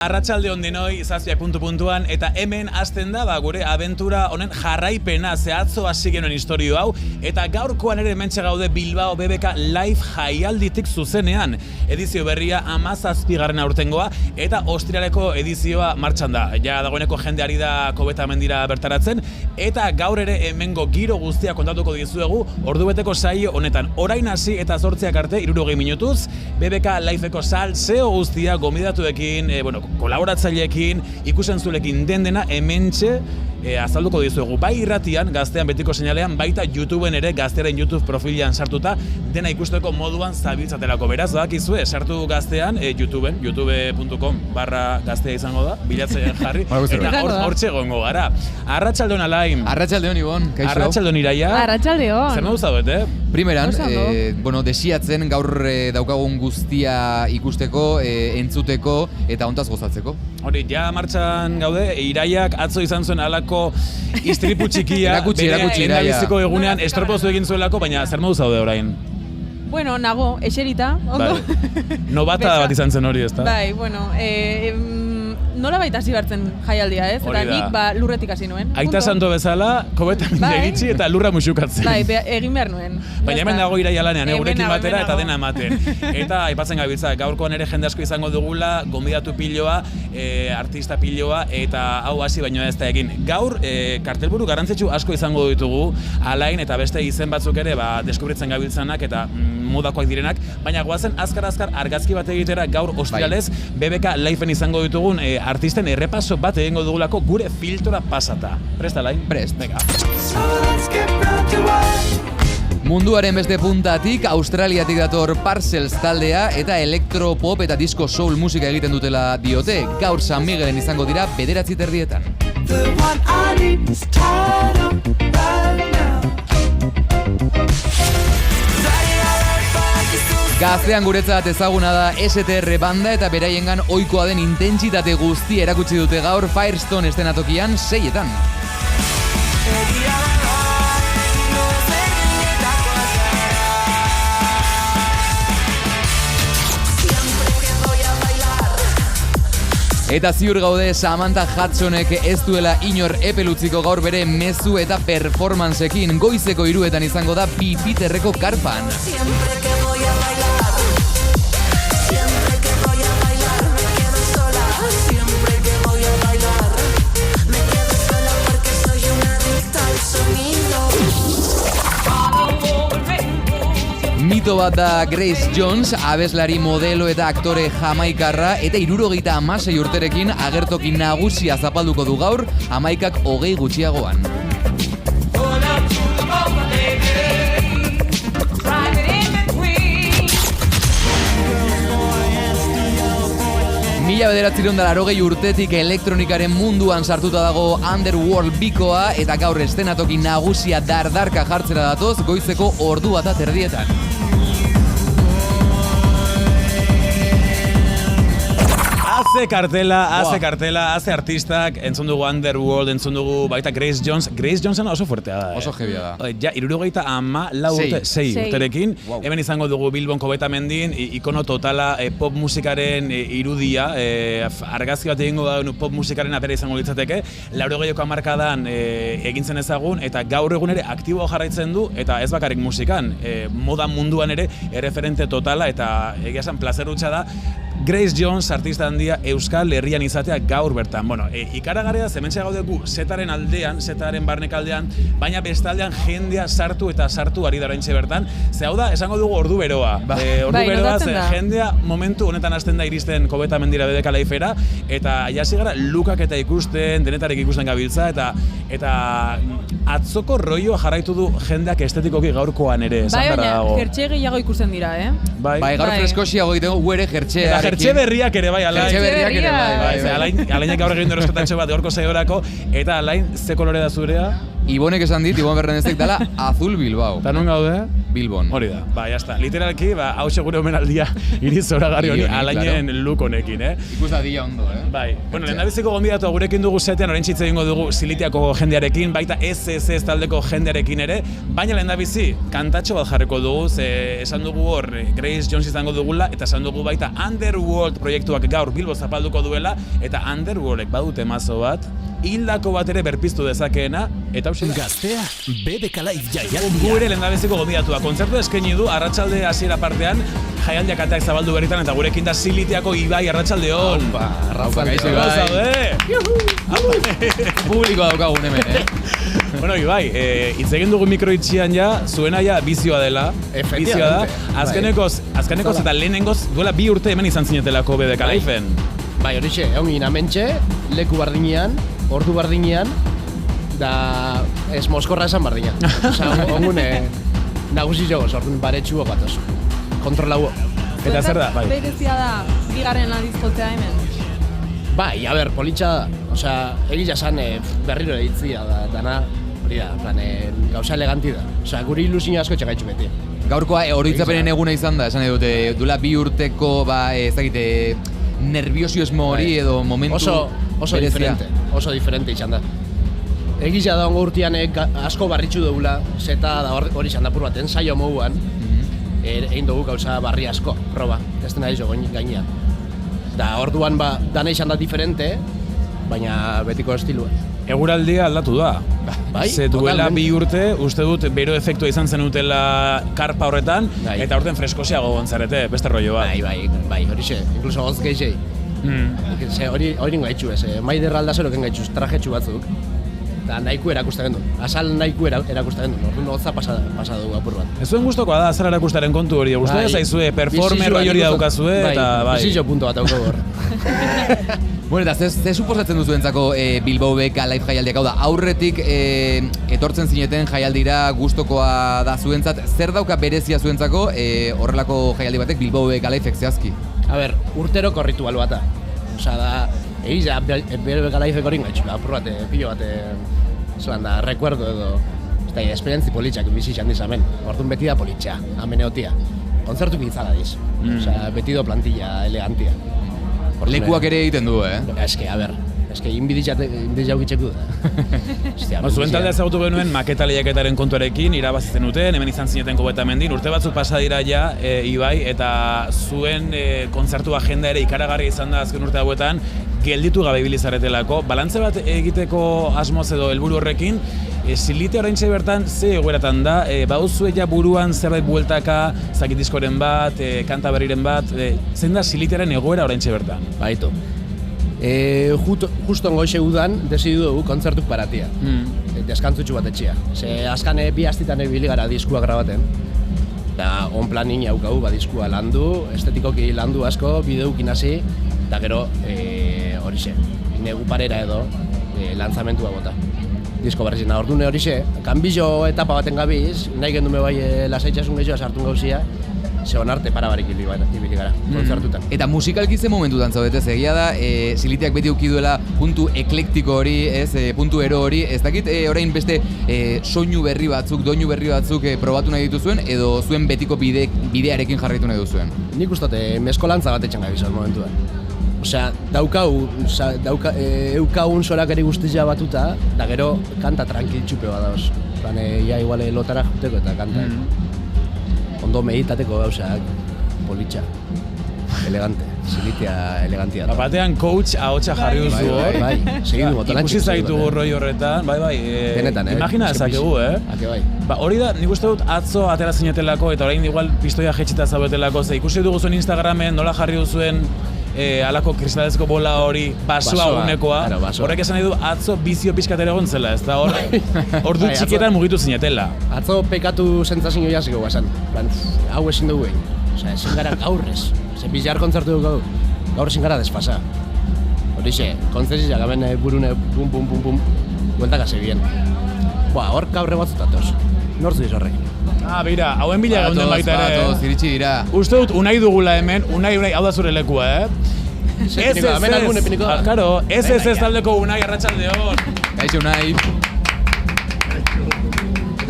Arratsalde on denoi, 7 puntuan, eta hemen hasten da gure abentura honen jarraipena, atzo hasi genuen istorio hau, eta gaurkoan ere hementxe gaude Bilbao BBK Live jaialditik zuzenean. Edizio berria 17. aurtengoa, eta ostiraleko edizioa martxan da. Ja dagoeneko jende ari da kobetamendira bertaratzen, eta gaur ere hemengo giro guztia kontatuko dizuegu, ordubeteko saio honetan. Orain hasi eta 8 arte, 60 minutuz, BBK Liveko salseo guztia gomidatuekin, kolaboratzaileekin, ikusentzulekin dena hementxe azalduko dizuegu. Bai irratian, Gaztean betiko seinalean, baita YouTubeen ere, Gaztearen YouTube profilean sartuta, dena ikusteko moduan zabiltzatelako. Beraz, badakizue, sartu Gaztean, YouTubeen, youtube.com/gaztea izango da, bilatzen jarri, eta hortxe egongo gara. Arratsaldeon Alain. Arratsaldeon Ibon, kaixo. Arratsaldeon Iraia. Arratsaldeon. Zer modu zaudet, Primeran, desiatzen gaur daukagun guztia ikusteko, entzuteko eta hontaz gozatzeko. Hori, ja martxan gaude, Iraiak atzo izan zuen alako istripu txikia, erakutsi, lehendabiziko egunean estropozu egin zuelako, baina zer modu zaude orain? Bueno, nago, eserita, ondo. Nobata bat izan zen hori, ezta? Bai, nola baita hasi bartzen jaialdia, ez? Eta nik lurretik hasi nuen. Aita santo bezala, kobetamendira iritsi eta lurra musukatzen. Bai, egin behar nuen. Baina hemen dago Iraia lanean, gurekin batera eta dena ematen. Eta aipatzen gabiltza, gaurkoan ere jende asko izango dugula, gonbidatu piloa, artista piloa, eta hau hasi baino ez da egin. Gaur, kartelburu garrantzitsu asko izango ditugu, Alain eta beste izen batzuk ere deskubritzen gabiltzanak eta modakoak direnak, baina goazen azkar argazki bat egitera gaur ostiralez BBK Liveen izango ditugun artisten errepaso bat egingo dugulako gure filtora pasata. Prest, Alain? Prest. Munduaren beste puntatik, Australiatik dator Parcels taldea eta elektropop eta disco soul musika egiten dutela diote. Gaur San Miguelen izango dira 9:30. Gaztean guretzat ezaguna da STR banda eta beraiengan ohikoa den intentsitate guztia erakutsi dute gaur Firestone eszenatokian 6:00. Eta ziur gaude Samantha Hudsonek ez duela inor epelutziko gaur bere mezu eta performanceekin. Goizeko 3:00 izango da Pipiterreko karpan. Mito bat da Grace Jones, abeslari, modelo eta aktore jamaikarra, eta 76 urterekin agertoki nagusia zapalduko du gaur, Jamaikak 20 gutxiagoan. Mila 1980 urtetik elektronikaren munduan sartuta dago Underworld bikoa, eta gaur eszenatoki nagusia dardarka jartzera datoz goizeko 1:30. Haze kartela, haze artistak, entzun dugu Underworld, entzun dugu baita Grace Jones. Grace Jonesen oso fuertea da. Oso jebia da. Ja, 6 urterekin. Hemen izango dugu Bilbon kobetamendin, ikono totala pop musikaren irudia, argazki bat egingo da pop musikaren apera izango litzateke, 80ko hamarkadan egin zen ezagun, eta gaur egun ere aktiboa jarraitzen du, eta ez bakarrik musikan, moda munduan ere erreferente totala, eta egia esan plazer hutsa da, Grace Jones, artista handia, Euskal Herrian izatea gaur bertan. Ikaragarria da, zementxe gaude gu setaren aldean, setaren barnek aldean, baina bestaldean jendea sartu ari da oraintxe bertan. Ze hau da, esango dugu ordu beroa. Ordu beroa, jendea momentu honetan hasten da iristen kobetamendira BBK Livera, eta jasi gara lukak eta ikusten, denetarek ikusten gabiltza, eta atzoko rolloa jarraitu du jendeak estetikoki gaurkoan ere. Baina, jertxe gehiago ikusten dira, Bai, gaur freskoxiago egiteko guere jertxea. Jertxe berriak ere bai, Alain. Jertxe berriak ere bai. Alainak gaur egin duen eskotatxo bat gaurko saiorako, eta Alain, ze kolore da zurea? Ibonek esan dit, Ibon Bernadestek dela Azul Bilbao. Eta non gaude? Bilbon. Hori da, jazta. Literalki, hau segure omenaldia iri zoragarri honi alainen look honekin, Ikus da dia ondo, Bai. Bueno, lehendabiziko gonbidatu gurekin dugu setean, orain txitze egingo dugu Silitiako jendearekin, baita SSS taldeko jendearekin ere, baina lehendabizi, kantatxo bat jarriko dugu, esan dugu hor, Grace Jones izango dugula, eta esan dugu baita Underworld proiektuak gaur Bilbo zapalduko duela, eta Underworldek badute mazo bat, hildako bat ere berpiztu dezakeena, eta hausen Gaztea, BBK Live jaialdia. Gure lehendabiziko gonbidatua. Kontzertu eskaini du arratsalde hasiera partean, jaialdiak ateak zabaldu berritan eta gurekin da Silitiako Ibai arratsaldeon. Raupa, kaixo Ibai. Publikoa daukagun hemen, Bueno, Ibai, hitz egin dugu mikro itxian ja, zuena ja bizioa dela. Bizioa da. Azkenekoz eta lehenengoz duela 2 urte hemen izan zinetelako BBK Liveen. Bai, horixe, egon ginen amentxe, leku bardinean, ordu bardinean, da ez moskorra esan bardinean. Osa, ongune, nagusi jogoz, orduan baretxuo batoz. Kontrolau. Eta zer da? Bai. Berezia da, bigarren adizkotzea hemen. Bai, a ber, politxa da. Osa, egila zan berriro editzia da, dana, hori da, plan, gauza eleganti da. Osa, guri ilusio asko txagaitxu beti. Gaurkoa oroitzapenen eguna izan da, esan dute, duela 2 urteko, ezagite, nerviosismo hori edo momentu oso diferente, oso diferente izan da. Egila da ongo urtean asko barritxu dugula, zeta da hori izan da pur bat, ensaio moguan, egin dugu gauza barri asko, proba, ez dena izo gainean. Da orduan dana izan da diferente, baina betiko estilua. Eguraldia aldatu da. Bai, ze duela 2 urte, uste dut bero efektua izan zenutela karpa horretan, eta aurten freskosiago gontzarete, beste rollo bat. Bai, horixe, inkluso goz gehiagei. Hori ningu gaitxu ez, maider aldazoroken gaitxuz trajetxu batzuk, eta nahiko erakusten gendu, asal nahiko erakusten gendu, orduan gotza pasa dugu apur bat. Ez zuen guztokoa da, azal erakustaren kontu hori, guztua zaizue, performer hori daukazue, eta bai. Bizitxo punto bat daukagu hor. Bueno, eta ze suposatzen duzuentzako Bilbao BBK Live jaialdiak, hau da, aurretik etortzen zineten jaialdira gustokoa da zuentzat, zer dauka berezia zuentzako horrelako jaialdi batek Bilbao BBK Live zehazki? A ber, urteroko ritual bata. Osa da, egiza, BBK Live hori gaitxula, apur bat, pilo bat, zoan da, rekuerdo edo, eta esperientzi politxak bizitxan dizamen, orduan beti da politxa, ameneotia. Kontzertu gitzala diz, osa, beti do plantilla elegantia. Lekuak ere egiten du, Eske, a ber, inbiditxau gitxeku da. Zuen taldea ezagutu genuen maketa lehiaketaren kontuarekin, irabazitzen duten, hemen izan zineten Kobetamendin, urte batzuk pasa dira ja, Ibai, eta zuen kontzertu agenda ere ikaragarri izan da azken urte hauetan, gelditu gabe ibilizaretelako. Balantze bat egiteko asmoz edo helburu horrekin, Silite oraintxe bertan ze egoeratan da, baduzue ja buruan zerbait bueltaka, zakitiskoren bat, kanta berriren bat, zein da Silitearen egoera oraintxe bertan? Baitu. Justo ongoixe udan, desidu dugu kontzertuk paratia. Deskantzutxu bat etxea. Ze azkan 2 astitan ebili gara diskua grabaten. Da, on planin haukagu, diskua landu, estetikoki landu asko, bideukin hasi, eta gero, horixe, negu parera edo, lanzamentua bota. Disko berrizena, orduan horixe, kanbizo etapa baten gabiz, nahi gendume bai lasaitxasun gehiagoa sartun gauzia, zeon arte parabarik ibili gara, kontzertutan. Eta musikalki ze momentutan zaudetez, egia da, Siliteak beti auki duela puntu eklektiko hori, puntu ero hori, ez dakit orain beste soinu berri batzuk, doinu berri batzuk probatu nahi dituzuen, edo zuen betiko bidearekin jarraitu nahi duzuen? Nik ustate, meskolantza bat etxan gabiz momentuan. Osea, eukaun sorakeri guztia batuta, da gero kanta tranquil txupe bat dauz. Ja igual lotara juteko eta kanta. Ondo meditateko gauzak, politxa, elegante, Silitea elegantia da. Batean coach ahotsa jarri duzu hor. Bai, segidu motolan. Ikusi zaitu roi horretan, bai. Benetan, imagina ezakegu, Ake bai. Hori da, nik uste dut atzo atera zinetelako eta orain igual pistoia jetxita zaudetelako, ze ikusi dugu zuen Instagramen nola jarri duzuen alako kristalezko bola hori basoa unekoa. Horrek esan nahi du atzo bizio pixkatera egon zela, ez da hor? Ordu txikietan mugitu zinetela. Atzo pekatu sentzazio jasiko guazan. Hau ezin dugu egin. Osea, ezin gara gaurrez. Ze bizar kontzertu dugu gaur ezin gara desfasa. Horixe, kontzertzia gaben burune pum, bueltaka segien. Hor gaurre batzutatoz. Nortzu diz horrek. Bira, hauen bila gaunden baita ere. Batoz, iritsi dira. Uste dut, Unai dugula hemen, Unai, hau da zure lekua, Ez taldeko Unai arratsaldeon. Kaixo Unai.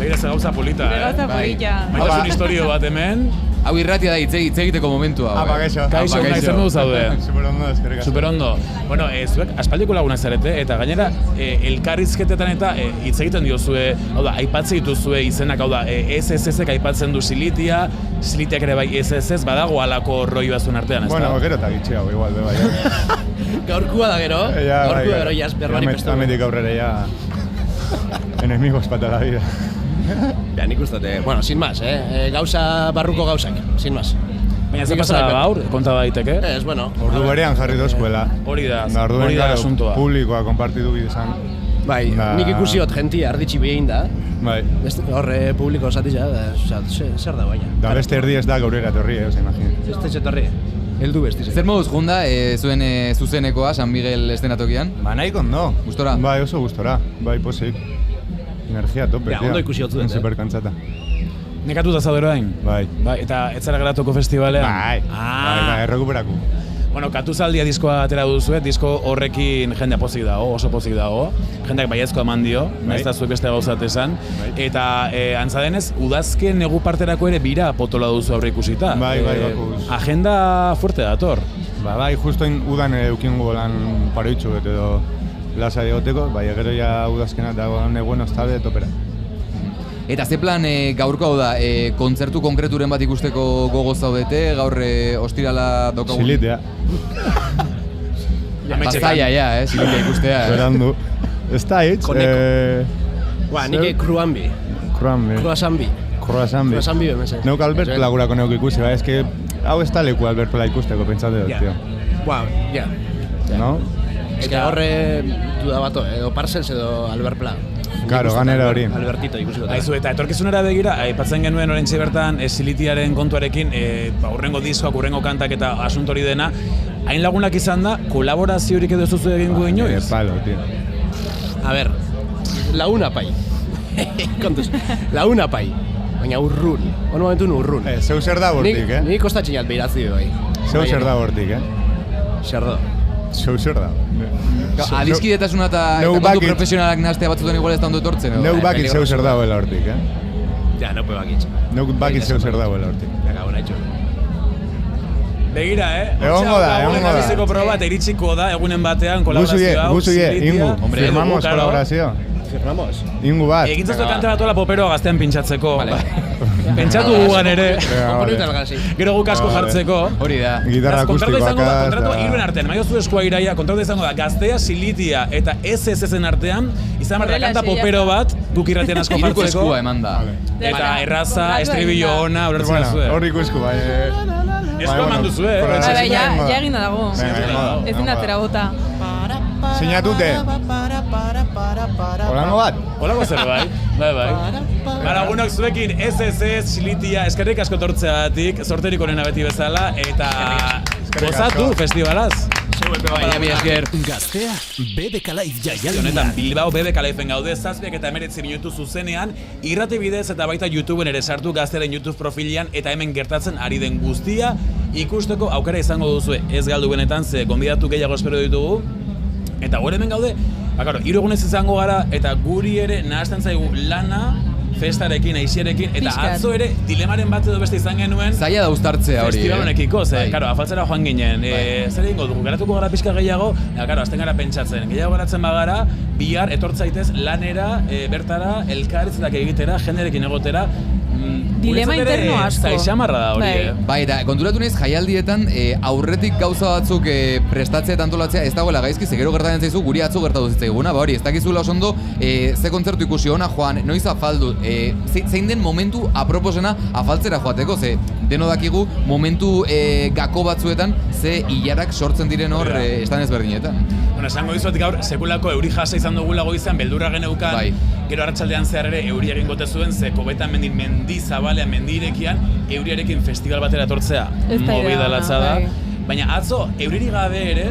Begira, ze gauza polita, Gauza polita. Maitasun historio bat hemen. Hau irratia da hitz egiteko momentu hau. Kaixo, nahi zer modu zaude. Superondo, eskerrik asko. Superondo. Bueno, zuek aspaldiko lagunak zarete, eta gainera elkarrizketetan eta hitz egiten diozue, hau da, aipatzen dituzue izenak, hau da, SSSek aipatzen du Silitia, Silitiak ere bai SSS, badago alako roi bazuen artean, ez da? Bueno, gero eta gitxeago, igual, bai. Gaurkua da gero, gaurkua gero jaz berbarik pestu. Ametik aurrera ya enemigos para la vida. Ja, nik ustate, bueno, sin más, gauza barruko gauzak, sin más. Baina ze pasa gaur, konta daiteke? Ez, bueno. Ordu berean jarri dozkuela. Hori da asuntoa. Publikoa konpartitu bidezan. Bai, nik ikusiot jentia arditxi behin da. Bai. Horre publiko zatitza, zer da baina. Da beste erdi ez da gaurera etorri, imagine. Ez da etorri. Eldu bestiz. Zer moduz junda, zuen zuzenekoa, San Miguel estenatokian? Ba, nahi kondo. Gustora? Bai, oso gustora. Bai, posik. Energia tope, ondo ikusi hotzu dut, Superkantzata. Nekatuta zaudero hain? Bai. Eta ez zara geratuko festivalean? Bai, errekuperaku. Bueno, Katuzaldia diskoa atera duzu, disko horrekin jendea pozik dago, oso pozik dago. Jendeak baiezko eman dio, nahiz da zuek beste gauzat esan. Eta antza denez, udazken negu parterako ere bira potola duzu aurre ikusita. Bai, bakuz. Agenda fuerte dator. Bai, justo udan eukingo lan paroitxu edo lasa egoteko, bai, gero ja udazkena dago neguen ostalde topera. Eta ze plan gaurko hau da, kontzertu konkreturen bat ikusteko gogo zaudete, gaur ostirala daukagun? Silitea. Bazaia, Silitea ikustea. Berandu. Ez da hitz. Ba, nike Kruambi. Kruasambi. Kruasambi bemese. Neuk Albert Plagurako neuk ikusi, ba, eske hau ez da leku Albert Pla ikusteko, pentsate dut, tio. Ba, ja. No? Eta horre duda bato, edo Parcels edo Albert Pla. Claro, ganera hori. Albertito ikusiko. Aizu, eta etorkizunera begira, aipatzen genuen orentxe bertan Silitiaren kontuarekin, urrengo diskoak, urrengo kantak eta asunto hori dena, hain lagunak izan da, kolaboraziorik edo zuzu egingo inoiz? Palo, tio. A ber, launa pai. Kontuz, launa pai. Baina urrun, honu momentun urrun. Zeu zer da bortik, Ni kostatxinat behiratzi du, bai. Zeu zer da bortik, Zer da. Zeu zer da. Adiskidetasuna eta kontu profesionalak nahaztea batzuten igual ez da ondo etortzen, edo? Neuk bakit zeu zer dagoela hortik, Ja, no bakit. Neuk bakit zeu zer dagoela hortik. Ja, gabona etxo. Begira, Egongo da. Biziko proba eta iritsiko da egunen batean kolaborazio hau. Guzuie, Ingu, firmamos kolaborazio. Firmamos. Ingu bat. Egintzazu kanta bat popero gaztean pintxatzeko. Pentsatu gugan ere. Gero guk asko jartzeko. Hori da. Gitarra akustikoak. Kontratu iruen artean, maiozu eskua iraia, kontratu izango da Gaztea, Silitia eta SSSen artean, izan behar da kanta popero bat, guk irratian asko Iruko jartzeko. eskua eman da. Eta erraza, estribillo ona, horretzen zuen. Horri ikusku, bai. Esko eman duzu, Hala, ja egin da dago. Ez dinatera bota. Sinatute. Holango bat? Holango zerbait, bai. Lagunok zuekin SSS, Silitia, eskerrik asko tortzeagatik, sorterik onena beti bezala, eta gozatu festivalaz. Baina mi esker. Gaztea, BBK Live jaialdia. Honetan Bilbao BBK Liven gaude, 7 eta 19 minutu zuzenean, irrati bidez eta baita YouTubeen ere sartu Gaztearen YouTube profilean eta hemen gertatzen ari den guztia ikusteko aukera izango duzue. Ez galdu benetan, ze gonbidatu gehiago espero ditugu. Eta gure hemen gaude, ba, 3 egunez izango gara eta guri ere nahazten zaigu lana, festarekin, aixiarekin, eta atzo ere dilemaren bat edo beste izan genuen Zaila da uztartzea hori, festival honekiko, ze, karo, afaltzera joan ginen, zer egingo dugu, garatuko gara pixka gehiago, karo, azten gara pentsatzen, gehiago garatzen bagara, bihar etortzaitez lanera, bertara, elkarritzetak egitera, jenderekin egotera, dilema interno asko. Zaixamarra da hori, Bai, eta konturatu naiz jaialdietan aurretik gauza batzuk prestatzea eta antolatzea ez dagoela gaizki, ze gero gertatzen zaizu guri atzo gertatu zitzaiguna, ba hori, ez dakizula oso ondo ze kontzertu ikusi ona joan, noiz afaldu, zein den momentu aproposena afaltzera joateko, ze deno dakigu momentu gako batzuetan ze ilarak sortzen diren hor estan ezberdinetan. Bueno, esango dizuet gaur, sekulako euri jasa izan dugula goizan, beldurra geneukan, gero arratsaldean zehar ere euria egin gote zuen, ze kobetan mendi zabalean, mendi irekian, euriarekin festival batera etortzea movida latza da. Baina atzo, euririk gabe ere,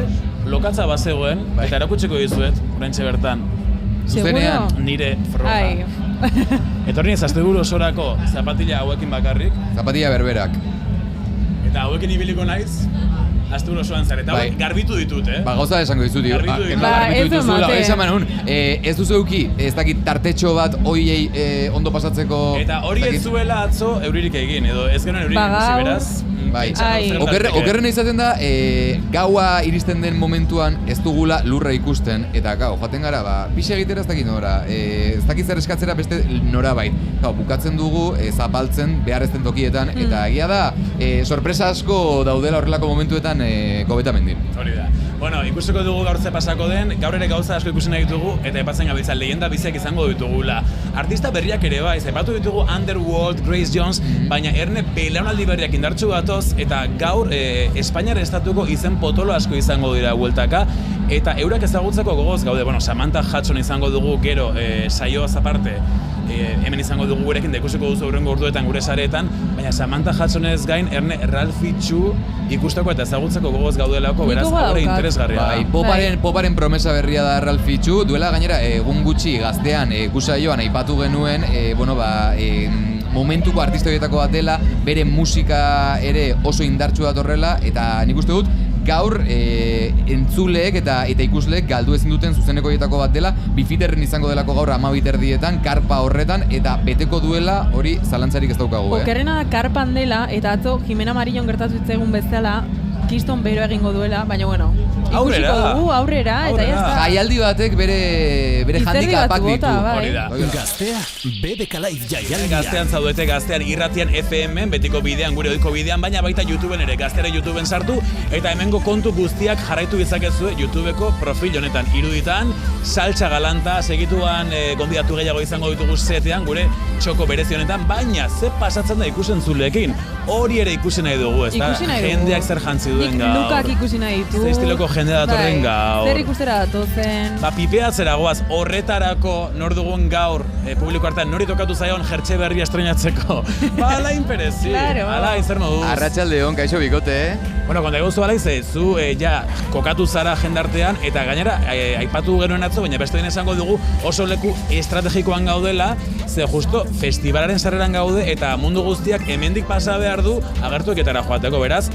lokatza bazegoen, eta erakutsiko dizuet, oraintxe bertan. Zuzenean, nire froga. Etorri ez asteburu osorako zapatila hauekin bakarrik. Zapatila berberak. Eta hauekin ibiliko naiz, asteburu osoan zare. Eta garbitu ditut, Ba, gauza esango dizut, Garbitu ditut. Ez du emate. Esan manun, ez duzu euki, ez dakit tartetxo bat hoiei ondo pasatzeko... Eta hori ez zuela atzo euririk egin, edo ez genuen euririk ikusi beraz. Bai, okerrena izaten da, gaua iristen den momentuan ez dugula lurra ikusten, eta gau, joaten gara, pixe egitera ez dakit nora, ez dakit zer eskatzera beste norabait. Gau, bukatzen dugu, zapaltzen, behar ezten tokietan, eta egia da, sorpresa asko daudela horrelako momentuetan Kobetamendin. Hori da. Bueno, ikusiko dugu gaur ze pasako den, gaur ere gauza asko ikusi nahi ditugu, eta epatzen gabiltza, leyenda biziak izango ditugula. Artista berriak ere bai, aipatu ditugu Underworld, Grace Jones, baina erne belaunaldi berriak indartsu batoz, eta gaur Espainiar estatuko izen potolo asko izango dira bueltaka, eta eurak ezagutzeko gogoz gaude, Samantha Hudson izango dugu gero saioaz aparte, hemen izango dugu gurekin, da ikusiko duzu aurrengo orduetan gure sareetan, baina Samantha Hudsonez gain erne Ralphie Chu ikusteko eta ezagutzeko gogoz gaudelako, beraz, hori interesgarria da. Poparen promesa berria da Ralphie Chu, duela gainera egun gutxi gaztean saioan aipatu genuen, momentuko artista horietako bat dela, bere musika ere oso indartsu datorrela, eta nik uste dut, gaur entzuleek eta ikusleek galdu ezin duten zuzeneko horietako bat dela, bifiterren izango delako gaur 12:00 karpa horretan, eta beteko duela hori zalantzarik ez daukagu. Okerrena da karpan dela, eta atzo Jimena Marillon gertatu zitzaigun bezala, kiston bero egingo duela, baina ikusiko dugu aurrera, eta jazta. Jaialdi batek bere handikapak ditu. Hori da. Gaztea, BBK Live jaialdia. Gaztean zaudete, gaztean irratian FM-en, betiko bidean, gure ohiko bidean, baina baita YouTubeen ere, gazteare YouTubeen sartu, eta hemengo kontu guztiak jarraitu izakezue YouTubeko profil honetan. Iruditan, saltsa galanta, segituan gonbidatu gehiago izango ditugu setean, gure txoko berezi honetan, baina ze pasatzen da ikusen zuleekin. Hori ere ikusi nahi dugu, ez da? Jendeak zer jantzi duen gaur. Lukak ikusi nahi ditu. Ze estiloko jende datorren gaur. Zer ikustera datozen. Pipeatzera goaz, horretarako nor dugun gaur publiko hartan nori tokatu zaion jertxe berria estrenatzeko. Alain Perezi, Alain zer moduz. Arratsaldeon, kaixo bikote, Bueno, konta eguzu Alain, zu kokatu zara jendartean, eta gainera, aipatu genuen atzo, baina beste esango dugu oso leku estrategikoan gaudela, ze justo festivalaren sarreran gaude, eta mundu guztiak hemendik pasa behar du agertueketara joateko, beraz,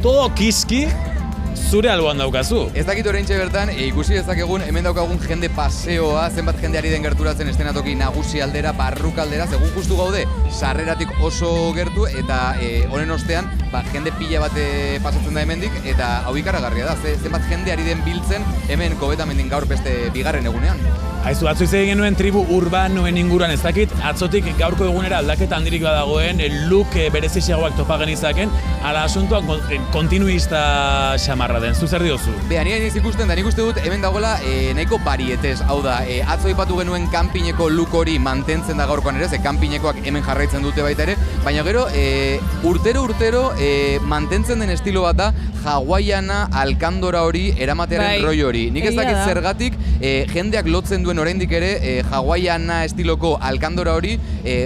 todo kiski zure alboan daukazu. Ez dakit oraintxe bertan, ikusi dezakegun hemen daukagun jende paseoa, zenbat jende ari den gerturatzen estenatoki nagusi aldera, barruk aldera, segun justu gaude, sarreratik oso gertu, eta honen ostean, jende pila bat pasatzen da hemendik, eta hau ikaragarria da, zenbat jende ari den biltzen hemen Kobetamendin gaur beste bigarren egunean. Aizu, atzo izan genuen tribu urbanoen inguruan, ez dakit, atzotik gaurko egunera aldaketa handirik badagoen, look berezixiagoak topa genizaken, ala asuntoak kontinuista xamarra den, zu zer diozu? Nire ikusten da, nik uste dut hemen dagoela nahiko barietes, hau da, atzo ipatu genuen kanpineko look hori mantentzen da gaurkoan ere, ze kanpinekoak hemen jarraitzen dute baita ere, baina gero, urtero mantentzen den estilo bat da, hawaiana, alkandora hori, eramatearen roi hori. Nik ez dakit zergatik, jendeak lotzen duen oraindik ere, hawaiana estiloko alkandora hori,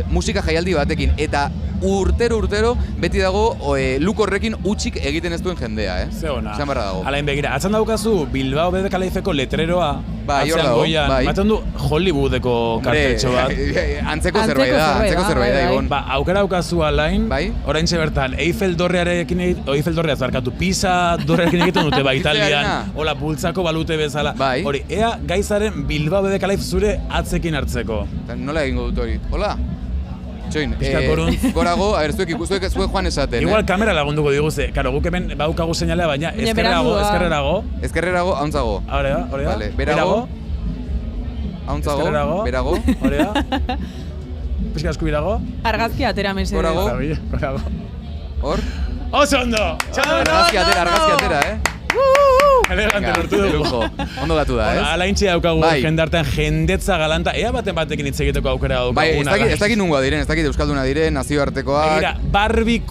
musika jaialdi batekin, eta urtero beti dago look horrekin utzik egiten ez duen jendea, Ze ona. Esan barra dago. Alain begira, atzan daukazu Bilbao BBK Liveko letreroa, Bai, hor dago, bai. Maten du Hollywoodeko kartetxo bat. Antzeko zerbait da, Ibon. Aukera daukazu Alain, bai? Oraintxe bertan, Eiffel Dorrea zarkatu, Pisa Dorrearekin egiten dute, Italian, hola, bultzako balute bezala. Bai. Hori, ea gaizaren Bilbao BBK Live zure atzekin hartzeko. Nola egingo dut hori? Hola? Txoin, gorago, zuek joan esaten. Igual kamera lagunduko diguze, karo, guk hemen baukagu seinalea, baina ezkerrerago. Ezkerrerago, hauntzago. Hore da. Vale, berago. Hauntzago, berago. Hore da. Pizka eskubirago. Argazki atera mesedez. Gorago. Hor? Oso ondo! Argazki atera, Elegante lortu dugu. Ondo gatu da, ez? Alaintxe daukagu jendartean jendetza galanta, ea batekin hitz egiteko aukera daukaguna. Bai, ez dakit nungoa diren, ez dakit euskalduna diren, nazioartekoak. Egira, Barbie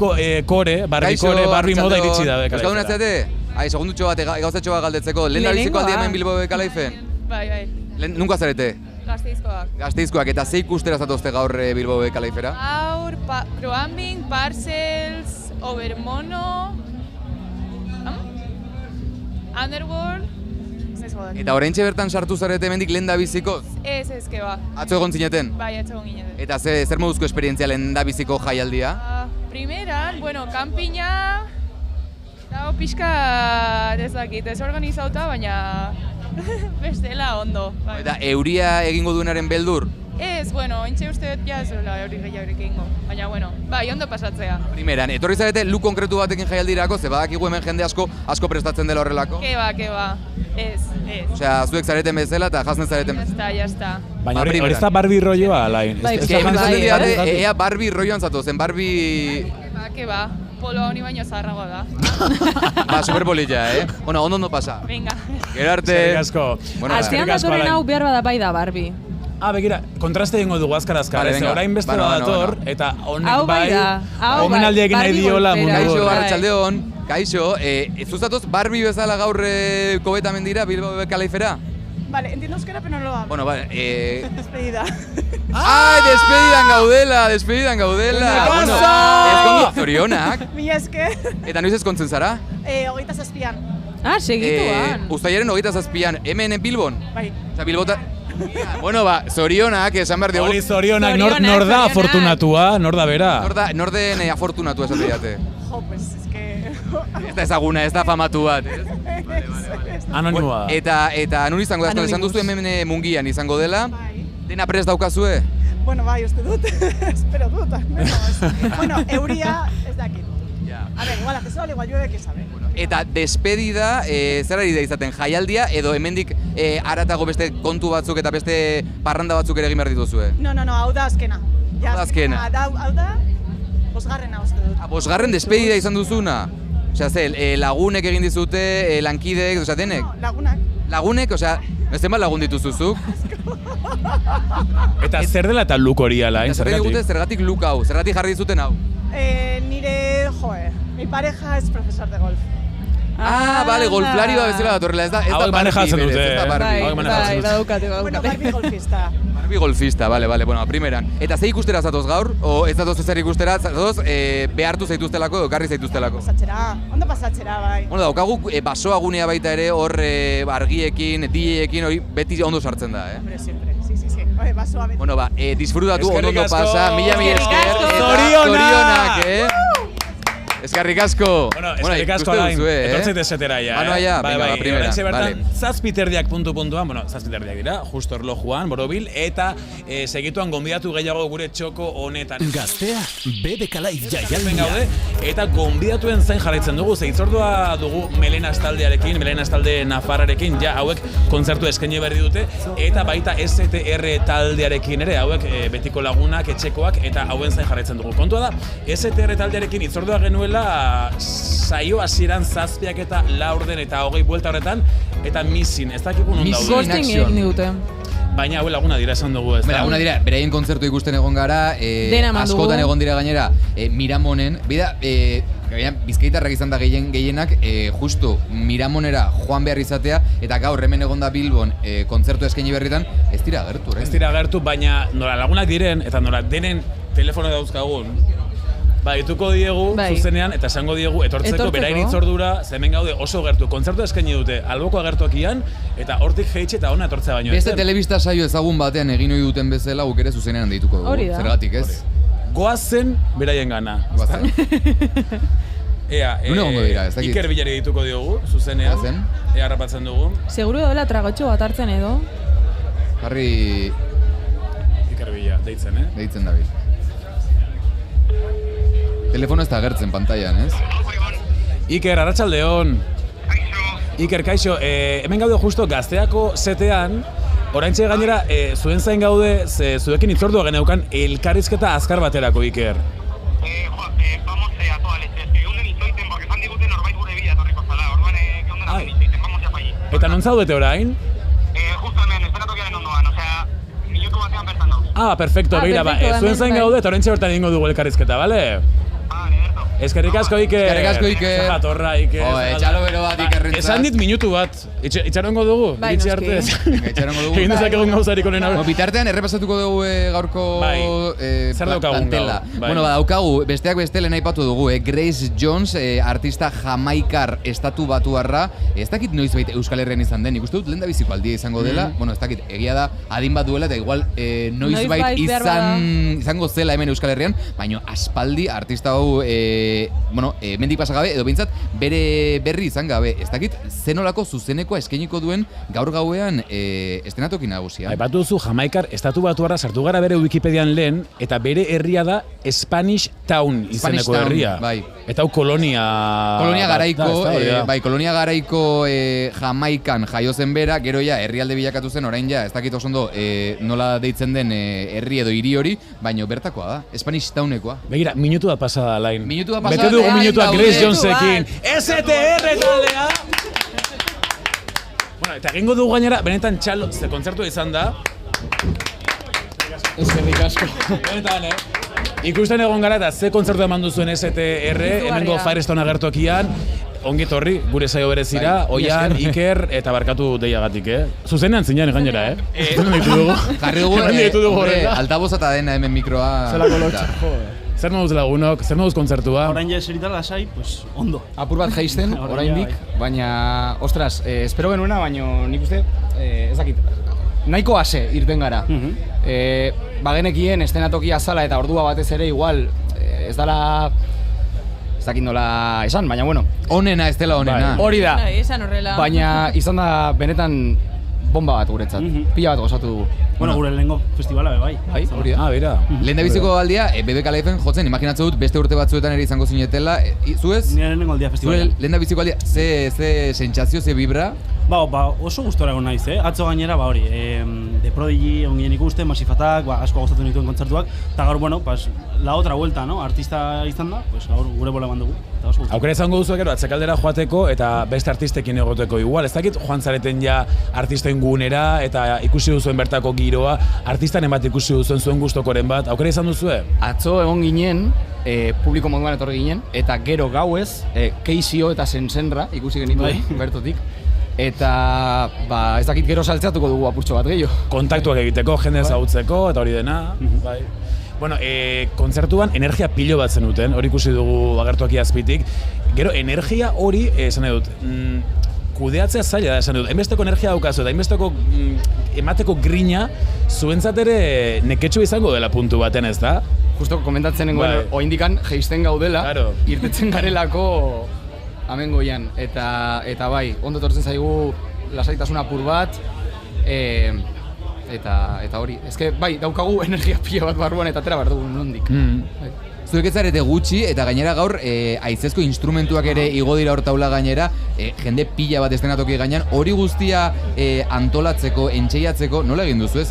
moda iritsi da. Euskalduna zeate? Segundutxo bat, gauzatxo bat galdetzeko, lehen labiziko aldi hemen Bilbao BBK Liveen? Bai. Nunkoa zarete? Gasteizkoak. Gasteizkoak, eta ze ikustera zatozte gaur Bilbao BBK Livera? Gaur, Croambing, Parcels, Overmono, Underworld, eta oraintxe bertan sartu zarete hemendik lehen da biziko? Ez, que ba. Atzo egon zineten? Bai, atzo egon gineten. Eta zer moduzko esperientzia lehen da biziko jaialdia? Primeran, kanpina, eta Hau pixka ezakit, desorganizauta, baina bestela ondo. Bai. Eta euria egingo duenaren beldur? Ez, bueno, ontxe uste dut ja ez duela hori gehiagorik egingo. Baina, bueno, bai, ondo pasatzea. Primeran, etorri zarete look konkretu batekin jaialdirako, ze badakigu hemen jende asko prestatzen dela horrelako? Keba. Ez. Osea, zuek zareten bezala eta jazten zareten bezala. Ya está. Baina hori ez da Barbie rolloa, alain. Bai, Ez que hemen esaten didate, ea Barbie rolloan zatozen, Barbie... Keba. Polo honi baino zaharragoa da. Ba, superpolilla, Bueno, ondo pasa. Venga. Gero arte... Eskerrik asko. Bueno, Astean datorren hau behar bada bai da Barbie. Begira, kontraste egingo dugu azkar, Vale, venga. orain beste dator, eta honek Hau bai da, hau bai, omenaldi egin nahi Barbie diola golpera. mundu. Kaixo, Bai. Arratsaldeon. Kaixo, zuzatoz Barbie bezala gaur kobetamen dira Bilbao BBK Lifera? Vale, entiendo euskera, pero no lo hablo. Bueno, vale, Despedida. Ai, despedidan gaudela! Bueno, ezkondu zorionak. Mila esker. Eta noiz ezkontzen zara? 27an. Segituan. Uztailaren 27an, hemen Bilbon? Bai. Osa, Bilbota... Bueno, ba, zorionak, esan behar diogu. Hori zorionak, nor Zorionak, da zorionak. afortunatua, nor da bera. Nor den afortunatua esate didate. Jo, pues es que... Ez da ezaguna, ez da famatu bat. Anonimoa. Eta nun izango da, esan duzu hemen mungian izango dela. Bai. Dena prest daukazue? Bueno, bai, uste dut. Espero dut, al menos. Bueno, euria ez dakit. A ver, igual hace sol, igual llueve, que sabe. Eta despedida, zer ari da izaten, jaialdia edo hemendik haratago beste kontu batzuk eta beste parranda batzuk ere egin behar dituzue? No, hau da azkena. Ja, Hau da azkena. Hau da, bosgarrena uste dut. Bosgarren despedida izan duzuna? Osea, lagunek egin dizute, lankideek, osea, denek? No, lagunak. Lagunek, osea, zenbat lagun dituzuzuk? Eta zer dela eta look hori alain, Eta zer digute zergatik look hau, zergatik jarri dizuten hau? Nire, mi pareja es profesor de golf. Vale, golflari bat bezala datorrela, ez da Hauek Barbie manejatzen berez, dute. ez da Barbie. Hauek manejatzen dute. badaukate. Bueno, Barbie golfista. Barbie golfista, vale, bueno, primeran. Eta ze ikustera zatoz gaur, o ez zatoz ezer ikustera, zatoz behartu zaituztelako edo karri zaituztelako? Pasatzera, ondo pasatzera, bai. Bueno, daukagu basoa gunea baita ere, hor argiekin, DJ-ekin, hori beti ondo sartzen da, Hombre, siempre, sí. Oye, basoa beti. Bueno, disfrutatu, Eskerrik ondo asko. pasa, mila esker, eta Zorionak! Eskerrik asko! Bueno, eskerrik asko alain, etortzeit esetera ja, Banoa ja, venga, primera, Horentxe bertan, vale. zazpiterdiak puntuan, zazpiterdiak dira, justo erlojuan, borobil, eta segituan gonbidatu gehiago gure txoko honetan. Gaztea, BBK Live Hemen jaialdia. gaude, eta gonbidatuen zain jarraitzen dugu, ze hitzordua dugu Melenas talde Nafarrarekin, ja hauek kontzertu eskaini berri dute, eta baita STR taldearekin ere, hauek betiko lagunak, etxekoak, eta hauen zain jarraitzen dugu. Kontua da, STR taldearekin hitzordua genuela, saio hasieran 7 eta 4 eta 20 buelta horretan, eta missing, ez dakigu non daude. Ghosting egin digute. Baina hau laguna dira esan dugu, ez da? Una dira, beraien kontzertu ikusten egon gara, Dena eman dugu. askotan egon dira gainera, Miramonen, bida, bizkaitarrak izan da gehienak, justu Miramonera joan behar izatea, eta gaur hemen egon da Bilbon kontzertu eskaini berritan, ez dira agertu, Ez dira agertu, baina nola lagunak diren, eta nola denen telefono dauzkagun, dituko diegu zuzenean, eta esango diegu etortzeko berain hitzordura, hemen gaude oso gertu. Kontzertu eskaini dute, alboko agertuak ian, eta hortik jeitxe eta ona etortzea baino. Beste telebista saio ezagun batean egin ohi duten bezala, guk ere zuzenean deituko dugu. Hori da. Zergatik, ez? Goazen beraien gana. Goazen. Nune egongo dira, ez dakit. Iker Bilari dituko diogu, zuzenean. Goazen. Ea harrapatzen dugu. Seguro dela tragotxo bat hartzen edo. Jarri... Iker Bila, deitzen, Deitzen David. Telefono ez da agertzen pantailan, ez? Iker, arratsaldeon. Iker, kaixo, hemen gaude justo Gazteako setean, oraintxe gainera, zuen zain gaude, zuekin hitzordua geneukan elkarrizketa azkar baterako, Iker. Vamos a toda leche, es que unen itzoiten, porque fan digute norbait gure bila etorriko zala, orduan, que onden hamen itzoiten, vamos ya pa allí. Eta non zaudete orain? Justo hemen, eszenatokiaren ondoan, osea, minutu batean bertan dauz. Perfecto, begira, zuen zain gaude, eta oraintxe bertan egingo dugu elkarrizketa, bale? Eskerrik asko, Iker. Eskerrik asko, Iker. Jatorra, Iker. Etxalo bero bat Ikerrentzat. Esan dit minutu bat. Itxarongo dugu? Bai, Iritsi noski. arte. Itxarongo dugu. Egin dezakegun gauzarik honen aurre. Bitartean errepasatuko dugu gaurko Zer daukagun plantela. gaur? Bai. Bueno, daukagu, besteak beste lehen aipatu dugu, Grace Jones, artista jamaikar estatu batuarra, ez dakit noizbait Euskal Herrian izan den, ikuste dut lehen da biziko aldia izango dela, bueno, ez dakit, egia da, adin bat duela, eta igual noizbait izango zela hemen Euskal Herrian, baina aspaldi artista hau mendik pasa gabe, edo behintzat, bere berri izan gabe, ez dakit, zenolako zuzenekoa eskainiko duen gaur gauean estenatoki nagusia. Aipatu duzu Jamaikar estatu batuarra sartu gara bere Wikipedian lehen, eta bere herria da Spanish Town izeneko herria. Bai. Eta hau kolonia garaiko Jamaikan jaio zen bera, gero ja herrialde bilakatu zen, orain ja, ez dakit oso ondo nola deitzen den herri edo hiri hori, baina bertakoa da, Spanish Townekoa. Begira, minutu bat pasada lain. Minutu bat pasada. Bete dugu minutua Grace Jonesekin. STR taldea! Bueno, eta egingo dugu gainera, benetan txalo, ze kontzertua izan da. Eskerrik asko. Benetan, ikusten egon gara eta ze kontzertu eman duzuen STR, hemengo Firestone agertokian. Ongi torri, gure saio berezira, Oian, Iker, eta barkatu deiagatik, Zuzenean zinean gainera, Jarri dugu, altaboza eta dena hemen mikroa. Zelako lotxa, Zer moduz lagunok, zer moduz kontzertua? Orain ja eserita lasai, pues, ondo. Apur bat jaisten, oraindik, baina, ostras, espero genuena, baina nik uste, ez dakit, nahiko ase irten gara. Bagenekien estenatokia zala eta ordua batez ere igual, ez dala... Ez dakit nola esan, baina bueno. Onena ez dela onena. Hori da. Esan horrela. Baina izan da benetan bomba bat guretzat. Pila bat gozatu dugu. Bueno, gure lehenko festivala bai. Hori da. Bera. Lehen da biziko aldia, BBK Liven jotzen, imaginatzen dut beste urte batzuetan ere izango zinetela. Zuez? Nire lehenko aldia festivala. Lehen da biziko aldia, ze sentsazio, ze vibra? Oso gustora egon naiz, Atzo gainera, hori, The Prodigy egon ginen ikusten, Massive Attack, asko gustatzen dituen kontzertuak, eta gaur, bueno, la otra vuelta, no? Artista izan da, gaur gure bola eman dugu. Aukera izango duzu gero atzekaldera joateko eta beste artistekin egoteko igual, ez dakit joan zareten ja artisten gunera eta ikusi duzuen bertako giroa, artistan bat ikusi duzuen zuen gustokoren bat, aukera izan duzue? Atzo egon ginen, publiko moduan etorri ginen, eta gero gauez, Keizio eta Sensenra ikusi genituen bertotik. Eta, ez dakit gero saltzeatuko dugu apurtxo bat gehiago. Kontaktuak egiteko, jende ezagutzeko eta hori dena, bai. Bueno, kontzertuan energia pilo bat zenuten, hori ikusi dugu agertuak azpitik. Gero, energia hori, esan dut, kudeatzea zaila da, esan dut. Enbesteko energia daukazu eta enbesteko emateko grina, zuentzat ere neketxu izango dela puntu baten, ez da? Justo komentatzen nengoen, oindikan jeisten gaudela, irtetzen garelako hemen goian. Eta bai, ondo etortzen zaigu lasaitasun apur bat, eta hori, ezke bai, daukagu energia pila bat barruan eta atera behar dugu nondik. Zuek ez zarete gutxi eta gainera gaur haizezko instrumentuak ere igo dira hor taula gainera, jende pila bat estenatoki gainean, hori guztia antolatzeko, entxeiatzeko, nola egin duzu ez?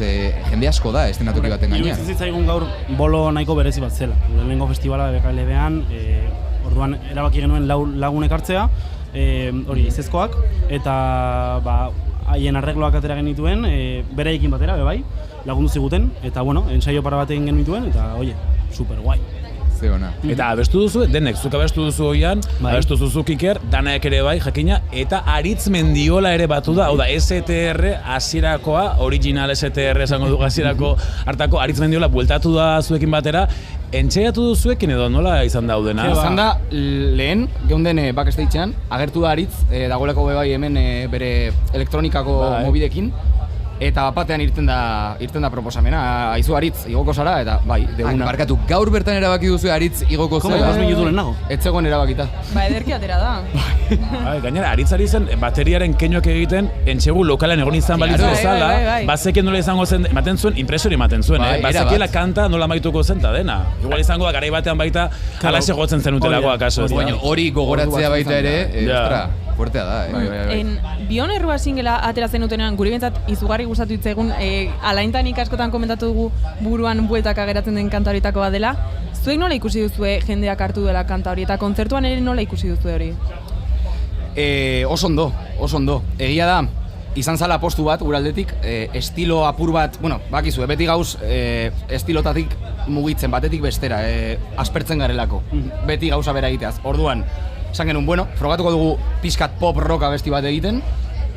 Jende asko da estenatoki baten gainean. Iruditzen zitzaigun gaur bolo nahiko berezi bat zela. Gure lehenko festivala BBK Livean, orduan erabaki genuen lagun ekartzea, hori haizezkoak, eta haien arregloak atera genituen, beraiekin batera, bai, lagundu ziguten, eta bueno, ensaio para bat egin genituen, eta oie, super guai. Eta abestu duzu, denek, zuk abestu duzu Oian, abestu duzu Iker, Danaek ere bai, jakina, eta Aritz Mendiola ere batu da, hau da, STR hasierakoa, original STR esango dugu hasierako hartako, Aritz Mendiola bueltatu da zuekin batera, entxeiatu duzuekin edo nola izan daudena? Izan da, lehen, geunden backstagean, agertu da Aritz, dagoelako bai hemen bere elektronikako mobidekin, eta batean irten da proposamena, aizu Aritz igoko zara, eta bai, deguna. Barkatu, gaur bertan erabaki duzu Aritz igoko zara. Komo, minutu lehen nago? Ez zegoen erabakita. Ederki atera da. Gainera, Aritzari zen bateriaren keinoak egiten, entxegu lokalen egon izan balitz bezala, bazekien nola izango zen, ematen zuen, impresori ematen zuen, bazekiela kanta nola maituko zen ta dena. Igual izango da, garai batean baita, alaxe gotzen zen utelako akaso. Baina hori gogoratzea baita ere, fuertea da, Bion errua singela atera zenutenean, guri bentzat izugarri gustatu itzaigun, alaintanik askotan komentatu dugu buruan bueltaka geratzen den kanta horietako bat dela. Zuek nola ikusi duzue jendeak hartu dela kanta hori, eta kontzertuan ere nola ikusi duzue hori? Oso ondo. Egia da, izan zala postu bat, guraldetik, estilo apur bat, bueno, bakizue, beti gauz estilotatik mugitzen, batetik bestera, aspertzen garelako, beti gauza bera egiteaz. Orduan, esan genuen, bueno, frogatuko dugu pixkat pop rock abesti bat egiten,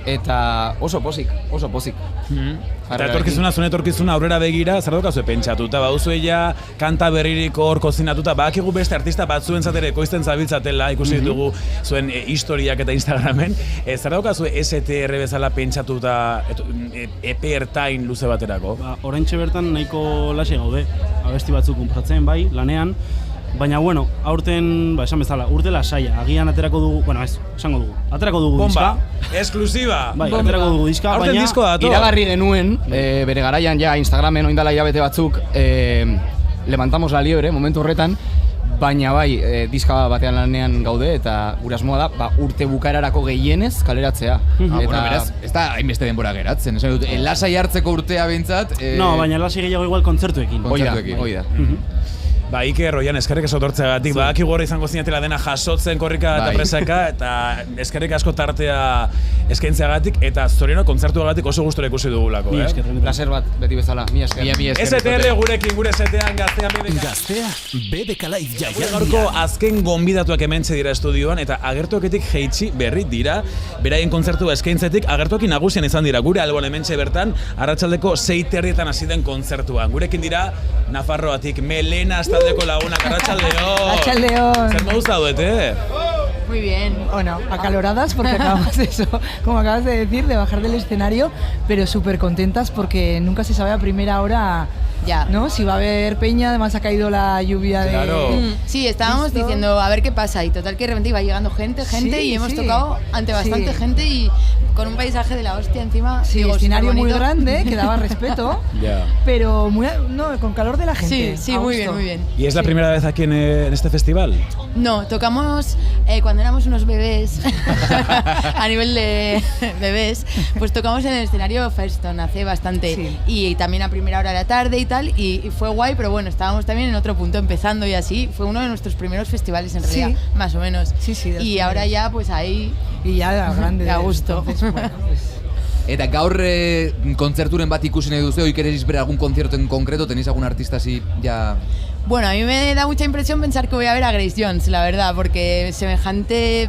eta oso pozik. Eta zuen etorkizuna aurrera begira, zer daukazue pentsatuta, baduzue ja kanta berririk hor kozinatuta, badakigu beste artista batzuentzat ere ekoizten zabiltzatela, ikusi ditugu zuen historiak eta Instagramen, zer daukazue STR bezala pentsatuta EP ertain luze baterako? Oraintxe bertan nahiko lase gaude, abesti batzuk konposatzen bai, lanean, Baina, bueno, aurten, esan bezala, urte lasaia, agian aterako dugu, esango dugu, aterako dugu Bomba, diska. eksklusiba. Bai, aterako dugu diska, aurten baina... diskoa dator. Iragarri genuen, bere garaian ja Instagramen oindala hilabete batzuk, levantamos la liebre, momentu horretan, baina bai, diska batean lanean gaude eta gure asmoa da, urte bukaerarako gehienez kaleratzea. Bueno, beraz, ez da hainbeste denbora geratzen, esan dut, lasai hartzeko urtea behintzat... No, baina lasai gehiago igual kontzertuekin. Hoi da. Ba, Iker, Roian, eskerrik asko tortzeagatik, badaki gorra izango zinatela dena jasotzen korrika eta presaka, eta eskerrik asko tartea eskaintzeagatik, eta zorionok kontzertuagatik oso gustora ikusi dugulako, Placer bat, beti bezala, mi esker. STR gurekin, gure setean, Gaztea BBK. Gaztea BBK Live jaialdia. Gaurko azken gonbidatuak hementxe dira estudioan, eta agertuaketik jeitsi berri dira, beraien kontzertua eskaintzetik, agertuakin nagusian izan dira, gure alboan hementxe bertan, arratsaldeko 6:30 hasi den kontzertuan. Gurekin dira, Nafarroatik, Melena taldeko lagunak, arratsaldeon. Arratsaldeon. Zer moduz daude? Muy bien, bueno, acaloradas porque acabamos de eso, como acabas de decir, de bajar del escenario, pero súper contentas porque nunca se sabe a primera hora, ¿no? Si va a haber peña, además ha caído la lluvia de... Sí, estábamos diciendo a ver qué pasa y total que de repente iba llegando gente y hemos tocado ante bastante gente y con un paisaje de la hostia encima. Sí, digo, escenario muy grande, que daba respeto, pero muy, con calor de la gente. Sí, muy bien, muy bien. ¿Y es la primera vez aquí en este festival? No, tocamos cuando éramos unos bebés, a nivel de bebés, pues tocamos en el escenario Firestone hace bastante y también a primera hora de la tarde y tal, y fue guay, pero bueno, estábamos también en otro punto empezando y así, fue uno de nuestros primeros festivales en realidad, más o menos. Y ahora ya pues ahí... Y ya grande. A gusto. Eta gaur kontzerturen bat ikusi nahi duzu, hoy queréis ver algún concierto en concreto, tenéis algún artista así ya... Bueno, a mí me da mucha impresión pensar que voy a ver a Grace Jones, la verdad, porque semejante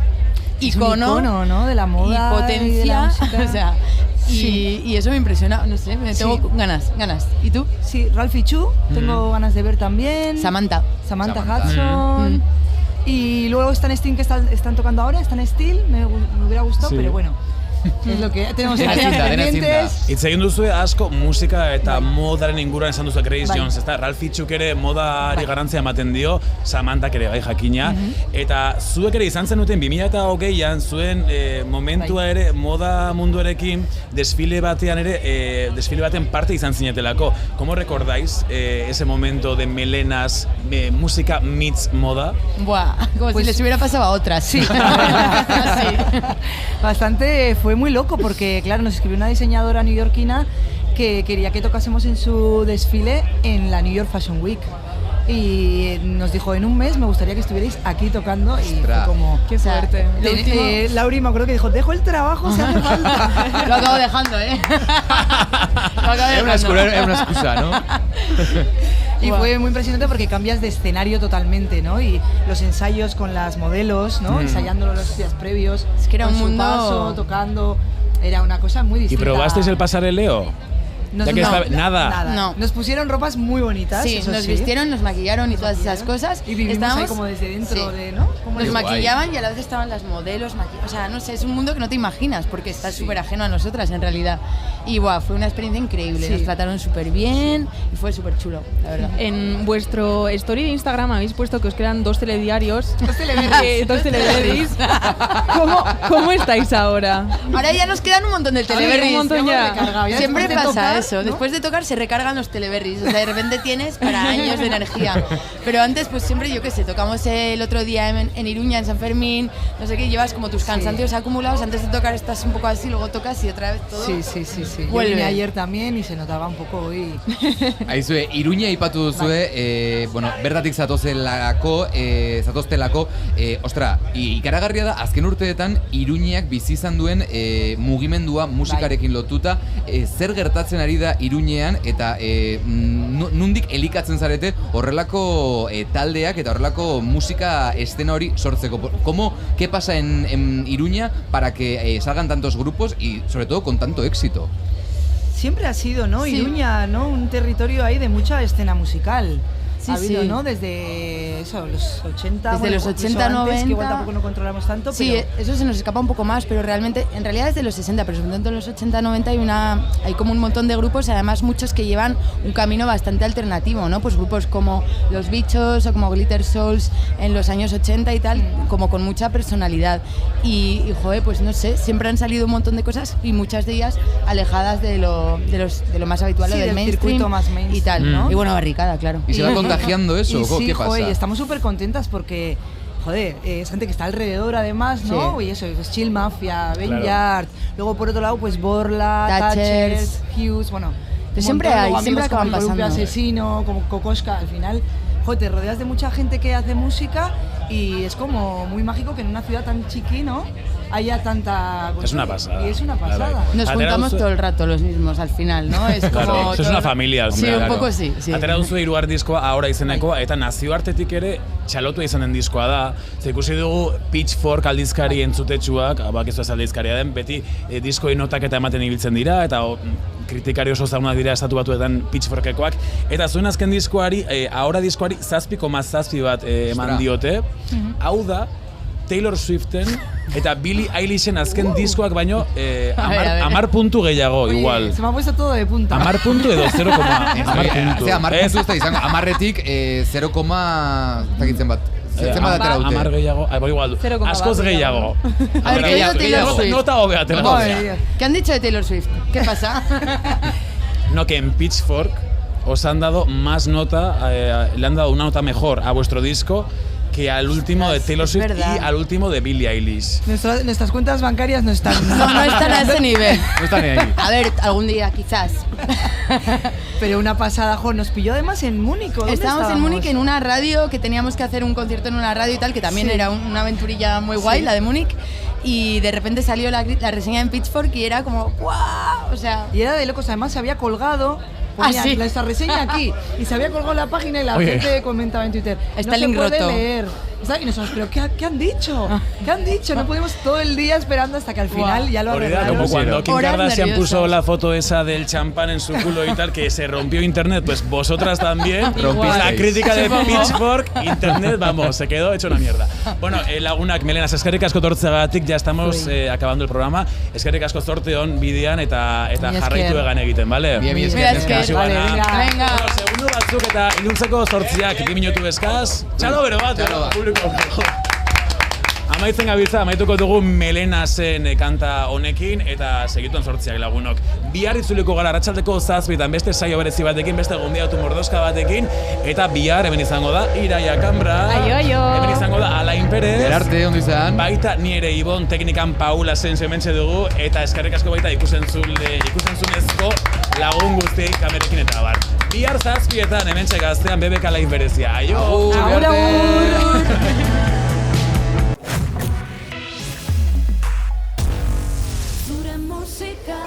icono, ¿no? De la moda y potencia, y de la música. O sea, y eso me impresiona, no sé, me tengo ganas. ¿Y tú? Sí, Ralphie Chu, tengo ganas de ver también. Samantha Hudson. Y luego están Steel, que están tocando ahora, están Steel, me hubiera gustado, pero bueno. Es lo que tenemos pendientes. Hitz egin duzue asko musika eta modaren inguruan esan duzu Grace Jones, ezta? Ralphie Chuk ere modari garrantzia ematen dio, Samantha ere bai jakina, eta zuek ere izan zenuten 2020an zuen momentua ere moda munduarekin desfile baten parte izan zinetelako. ¿Cómo recordáis ese momento de melenas, música meets moda? Buah, como si les hubiera pasado a otras. Sí. Bastante, fue muy loco porque, claro, nos escribió una diseñadora neoyorquina que quería que tocásemos en su desfile en la New York Fashion Week. Y nos dijo, en un mes me gustaría que estuvierais aquí tocando. Y fue como... ¡Qué suerte! Lauri me acuerdo que dijo, dejo el trabajo si hace falta. Lo acabo dejando, Era una excusa, ¿no? Y fue muy impresionante porque cambias de escenario totalmente, ¿no? Y los ensayos con las modelos, ¿no? Ensayándolo los días previos. Es que era un mundo... paso, tocando... Era una cosa muy distinta. ¿Y probasteis el pasareleo? Nada. No. Nos pusieron ropas muy bonitas. Sí, nos vistieron, nos maquillaron y todas esas cosas. Y vivimos ahí como desde dentro de, ¿no? Como nos maquillaban y a la vez estaban las modelos, o sea, no sé, es un mundo que no te imaginas porque está súper ajeno a nosotras en realidad. Y fue una experiencia increíble, nos trataron súper bien y fue súper chulo, la verdad. En vuestro story de Instagram habéis puesto que os quedan 2 telediarios. 2 teleberries. 2 teleberries. ¿Cómo estáis ahora? Ahora ya nos quedan un montón de teleberries. Un montón ya. Siempre pasa eso, ¿no? Después de tocar se recargan los teleberries, o sea, de repente tienes para años de energía. Pero antes, pues siempre, yo qué sé, tocamos el otro día en Iruña, en San Fermín, no sé qué, llevas como tus cansancios acumulados, antes de tocar estás un poco así, luego tocas y otra vez todo. Sí. Yo vine ayer también y se notaba un poco hoy. Aizue, Iruña ipatu duzue, bueno, bertatik zatoztelako, ostra, ikaragarria da, azken urteetan Iruñak bizi izan duen mugimendua musikarekin lotuta, zer gertatzen ari da Iruñean eta nundik elikatzen zarete horrelako taldeak eta horrelako musika estena hori sortzeko. ¿Qué pasa en Iruña para que salgan tantos grupos y sobre todo con tanto éxito? Siempre ha sido, ¿no? Iruña, ¿no? Un territorio ahí de mucha escena musical. ha habido, ¿no? Desde eso, los 80, desde los 80, antes, 90. Que igual tampoco no controlamos tanto, sí, pero... eso se nos escapa un poco más, pero realmente, en realidad desde los 60, pero sobre todo en los 80, 90 hay como un montón de grupos, además muchos que llevan un camino bastante alternativo, ¿no? Pues grupos como Los Bichos o como Glitter Souls en los años 80 y tal, como con mucha personalidad. Y joder, pues no sé, siempre han salido un montón de cosas y muchas de ellas alejadas de lo más habitual, sí, del mainstream, más mainstream y tal, ¿no? Y bueno, barricada, claro. ¿Y se va contagiando eso? Sí, ¿Qué pasa? Joder, y estamos súper contentas porque, joder, es gente que está alrededor además, ¿no? Sí. Y eso, es Chill Mafia, Ben Yard, luego por otro lado, pues Borla, Thatchers, Hughes, bueno... Siempre acaban pasando. Asesino, como Kokoschka, al final, joder, te rodeas de mucha gente que hace música y es como muy mágico que en una ciudad tan chiqui, ¿no?, haya tanta... Es una pasada. Y es una pasada. Nos juntamos todo el rato los mismos al final, ¿no? Es claro, como es una familia al final. Sí, un poco sí. Atera duzu hirugar diskoa, ahora izenekoa, eta nazioartetik ere txalotua izan den diskoa da. Ze ikusi dugu Pitchfork aldizkari entzutetsuak, bakizu ez aldizkaria den, beti diskoi notak eta ematen ibiltzen dira, eta kritikari oso zaunak dira estatu batuetan Pitchforkekoak. Eta zuen azken diskoari, ahora diskoari 7,7 bat eman diote. Hau da, Taylor Swiften eta Billie Eilishen azken diskoak baino 10 puntu gehiago, igual. Se me ha puesto todo de punta. 10 puntu edo 0,10 puntu. 10 puntu ez da izango, 10etik 0, zakitzen bat. Zema datera dute. 10 gehiago, igual, askoz gehiago. A ver, ¿qué ha dicho Taylor Swift? Nota hobea atera. ¿Qué han dicho de Taylor Swift? ¿Qué pasa? No, que en Pitchfork os han dado más nota, le han dado una nota mejor a vuestro disco que al último de Taylor Swift y al último de Billie Eilish. Nuestras cuentas bancarias no están... No están a ese nivel. No están ahí. A ver, algún día quizás. Pero una pasada, jo, nos pilló además en Múnich. Estábamos en Múnich en una radio, que teníamos que hacer un concierto en una radio y tal, que también era una aventurilla muy guay, la de Múnich. Y de repente salió la reseña en Pitchfork y era como ¡guau! O sea... Y era de locos, además se había colgado... Ponía esta reseña aquí y se había colgado la página y la gente comentaba en Twitter. Está el link roto. No se puede leer. Y nosotros, ¿pero qué han dicho? ¿Qué han dicho? No pudimos todo el día esperando hasta que al final ya lo arreglaron. Como cuando Kim Kardashian puso la foto esa del champán en su culo y tal, que se rompió internet, pues vosotras también. La crítica de Pitchfork, internet, vamos, se quedó hecho una mierda. Bueno, Lagunak, Melenas, eskerrik asko tortzegatik, ya estamos acabando el programa. Eskerrik asko zorteon bidean eta jarraitu egan egiten, ¿vale? Bien, vale, venga. Segundo batzuk eta iluntzeko zortziak, 2 minutu eskaz. Txalo bero bat, Amaitzen gabiltza, amaituko dugu Melenasen kanta honekin eta segituen zortziak lagunok. Bihar itzuliko gara arratsaldeko 7 beste saio berezi batekin, beste gonbidatu mordoska batekin, eta bihar hemen izango da Iraia Kambra. Aio. Hemen izango da Alain Perez. Berarte, ondo izan. Baita ni ere Ibon teknikan Paula Sense hementxe dugu, eta eskerrik asko baita ikusentzunezko lagun guztiei kamerekin eta bar. Bihar 7 hementxe Gaztean BBK Live berezia. Aio! Agur! Zure musika